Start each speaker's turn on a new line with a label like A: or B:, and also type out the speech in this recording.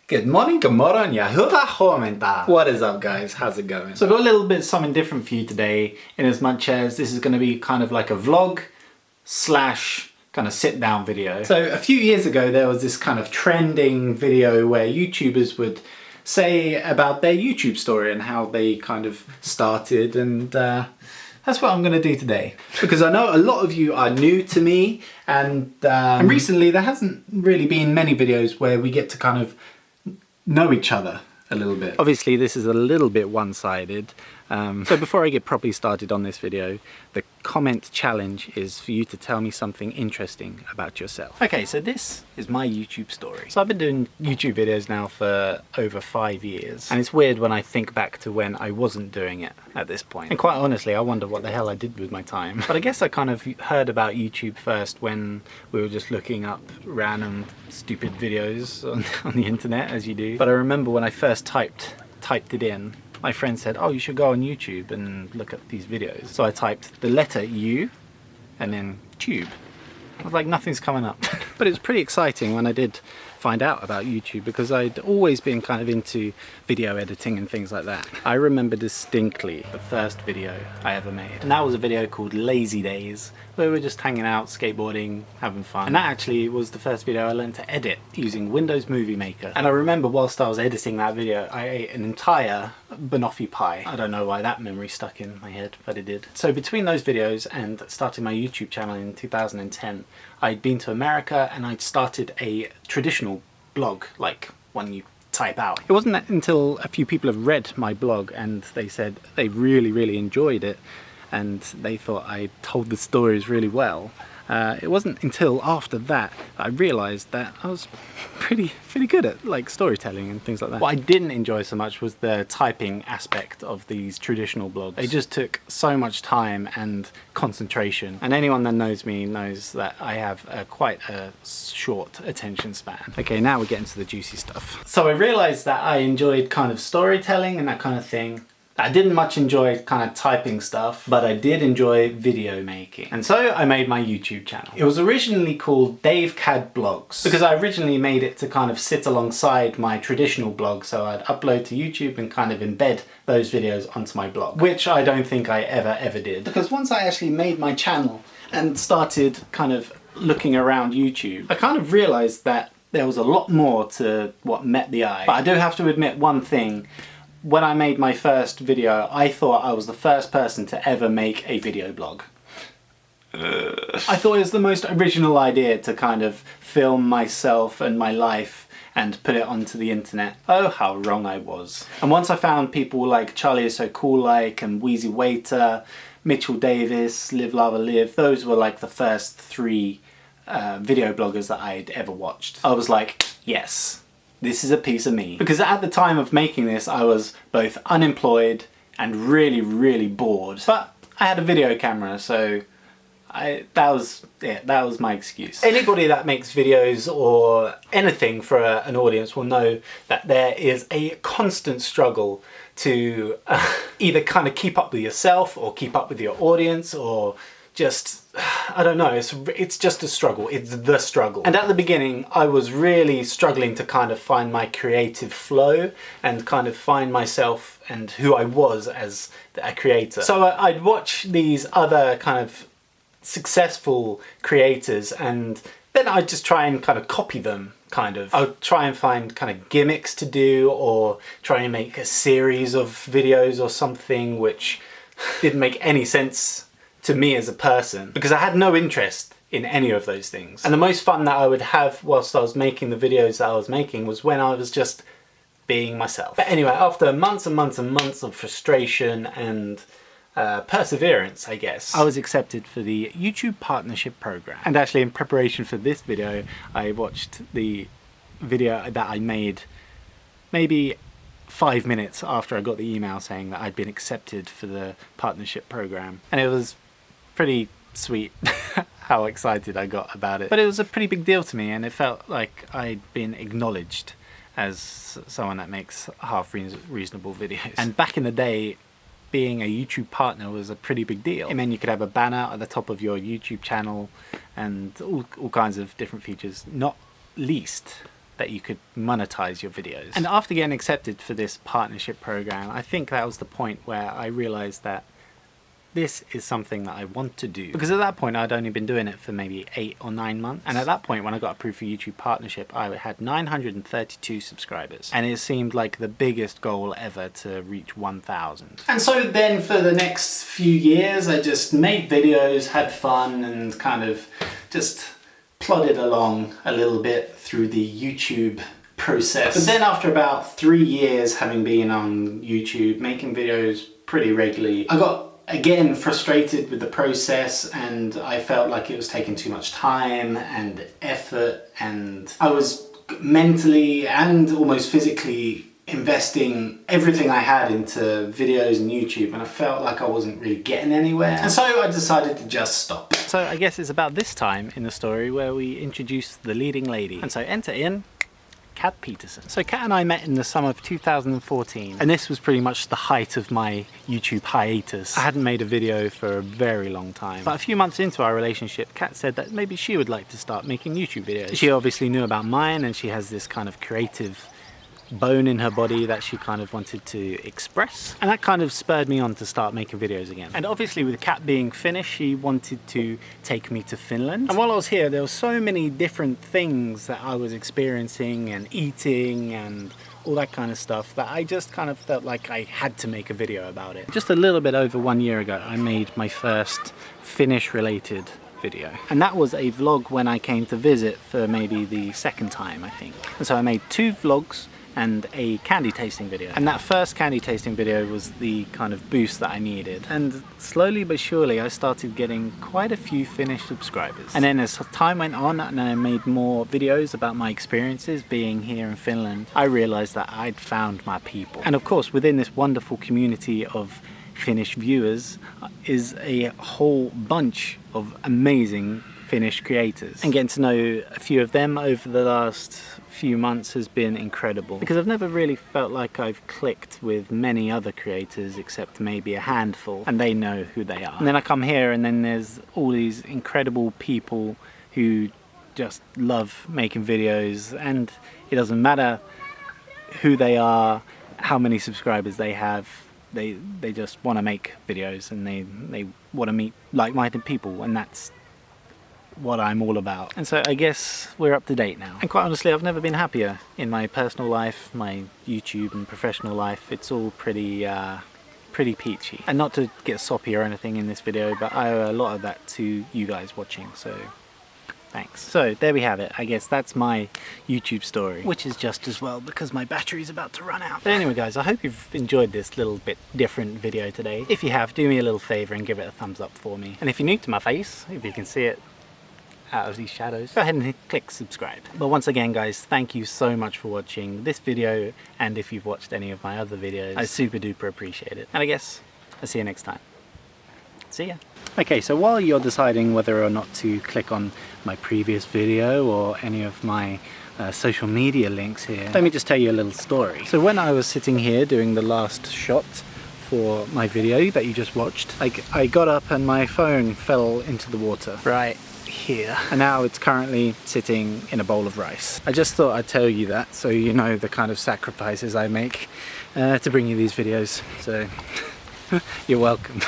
A: Good morning, good morning, What is up, guys? How's it going? So I've got a little bit something different for you today, in as much as this is going to be kind of like a vlog slash kind of sit down video. So a few years ago there was this kind of trending video where YouTubers would say about their YouTube story and how they kind of started, and that's what I'm going to do today. Because I know a lot of you are new to me, and recently there hasn't really been many videos where we get to kind of know each other a little bit. Obviously this is a little bit one-sided, so before I get properly started on this video, the comment challenge is for you to tell me something interesting about yourself. Okay, so this is my YouTube story. So I've been doing YouTube videos now for over 5 years, and it's weird when I think back to when I wasn't doing it at this point. And quite honestly, I wonder what the hell I did with my time. But I guess I kind of heard about YouTube first when we were just looking up random stupid videos on the internet, as you do. But I remember when I first typed it in, my friend said, oh, you should go on YouTube and look at these videos. So I typed the letter U and then tube. I was like, nothing's coming up. But it was pretty exciting when I did find out about YouTube, because I'd always been kind of into video editing and things like that. I remember distinctly the first video I ever made, and that was a video called Lazy Days, where we were just hanging out, skateboarding, having fun. And that actually was the first video I learned to edit using Windows Movie Maker. And I remember whilst I was editing that video, I ate an entire banoffee pie. I don't know why that memory stuck in my head, but it did. So between those videos and starting my YouTube channel in 2010, I'd been to America and I'd started a traditional blog, like one you type out. It wasn't until a few people have read my blog and they said they really enjoyed it and they thought I told the stories really well. It wasn't until after that I realised that I was pretty good at like storytelling and things like that. What I didn't enjoy so much was the typing aspect of these traditional blogs. They just took so much time and concentration, and anyone that knows me knows that I have quite a short attention span. Okay, now we're getting to the juicy stuff. So I realised that I enjoyed kind of storytelling and that kind of thing. I didn't much enjoy kind of typing stuff, but I did enjoy video making. And so I made my YouTube channel. It was originally called Dave Cad Blogs, because I originally made it to kind of sit alongside my traditional blog, so I'd upload to YouTube and kind of embed those videos onto my blog, which I don't think I ever did. Because once I actually made my channel and started kind of looking around YouTube, I kind of realized that there was a lot more to what met the eye. But I do have to admit one thing. When I made my first video, I thought I was the first person to ever make a video blog. I thought it was the most original idea to kind of film myself and my life and put it onto the internet. Oh, how wrong I was. And once I found people like Charlie Is So Cool Like and Wheezy Waiter, Mitchell Davis, Live Lava Live, those were like the first three video bloggers that I'd ever watched. I was like, yes. This is a piece of me. Because at the time of making this, I was both unemployed and really bored. But I had a video camera, so that was my excuse. Anybody that makes videos or anything for an audience will know that there is a constant struggle to either kind of keep up with yourself or keep up with your audience, or just, I don't know, it's just a struggle. It's the struggle. And at the beginning, I was really struggling to kind of find my creative flow and kind of find myself and who I was as a creator. So I'd watch these other kind of successful creators, and then I'd just try and kind of copy them, kind of. I'd try and find kind of gimmicks to do, or try and make a series of videos or something which didn't make any sense to me as a person, because I had no interest in any of those things. And the most fun that I would have whilst I was making the videos that I was making was when I was just being myself. But anyway, after months and months of frustration and perseverance, I guess, I was accepted for the YouTube Partnership Program. And actually, in preparation for this video, I watched the video that I made maybe 5 minutes after I got the email saying that I'd been accepted for the partnership program. And it was pretty sweet how excited I got about it. But it was a pretty big deal to me, and it felt like I'd been acknowledged as someone that makes half reasonable videos. And back in the day, being a YouTube partner was a pretty big deal. It meant you could have a banner at the top of your YouTube channel and all kinds of different features, not least that you could monetize your videos. And after getting accepted for this partnership program, I think that was the point where I realized that this is something that I want to do. Because at that point I'd only been doing it for maybe 8 or 9 months. And at that point, when I got approved for YouTube partnership, I had 932 subscribers. And it seemed like the biggest goal ever to reach 1,000. And so then for the next few years, I just made videos, had fun, and kind of just plodded along a little bit through the YouTube process. But then after about 3 years having been on YouTube, making videos pretty regularly, I got again frustrated with the process, and I felt like it was taking too much time and effort, and I was mentally and almost physically investing everything I had into videos and YouTube, and I felt like I wasn't really getting anywhere, and so I decided to just stop. So I guess it's about this time in the story where we introduce the leading lady, and so enter in Kat Peterson. So Kat and I met in the summer of 2014, and this was pretty much the height of my YouTube hiatus. I hadn't made a video for a very long time, but a few months into our relationship, Kat said that maybe she would like to start making YouTube videos. She obviously knew about mine, and she has this kind of creative bone in her body that she kind of wanted to express, and that kind of spurred me on to start making videos again. And obviously with Kat being Finnish, she wanted to take me to Finland, and while I was here there were so many different things that I was experiencing and eating and all that kind of stuff that I just kind of felt like I had to make a video about it. Just a little bit over 1 year ago, I made my first Finnish related video, and that was a vlog when I came to visit for maybe the second time, I think. And so I made 2 vlogs and a candy tasting video, and that first candy tasting video was the kind of boost that I needed, and slowly but surely I started getting quite a few Finnish subscribers. And then as time went on and I made more videos about my experiences being here in Finland, I realized that I'd found my people. And of course within this wonderful community of Finnish viewers is a whole bunch of amazing Finnish creators, and getting to know a few of them over the last few months has been incredible, because I've never really felt like I've clicked with many other creators except maybe a handful, and they know who they are. And then I come here and then there's all these incredible people who just love making videos, and it doesn't matter who they are, how many subscribers they have, they just want to make videos, and they want to meet like-minded people, and that's what I'm all about. And so I guess we're up to date now. And quite honestly, I've never been happier in my personal life, my YouTube and professional life. It's all pretty peachy. And not to get soppy or anything in this video, but I owe a lot of that to you guys watching, so thanks. So there we have it. I guess that's my YouTube story, which is just as well because my battery's about to run out. But anyway guys, I hope you've enjoyed this little bit different video today. If you have, do me a little favor and give it a thumbs up for me. And if you're new to my face, if you can see it out of these shadows, go ahead and click subscribe. But once again guys, thank you so much for watching this video, and if you've watched any of my other videos, I super duper appreciate it. And I guess I'll see you next time. See ya. Okay, so while you're deciding whether or not to click on my previous video or any of my social media links here, let me just tell you a little story. So when I was sitting here doing the last shot for my video that you just watched, I got up and my phone fell into the water right here, and now it's currently sitting in a bowl of rice. I just thought I'd tell you that so you know the kind of sacrifices I make to bring you these videos, so you're welcome.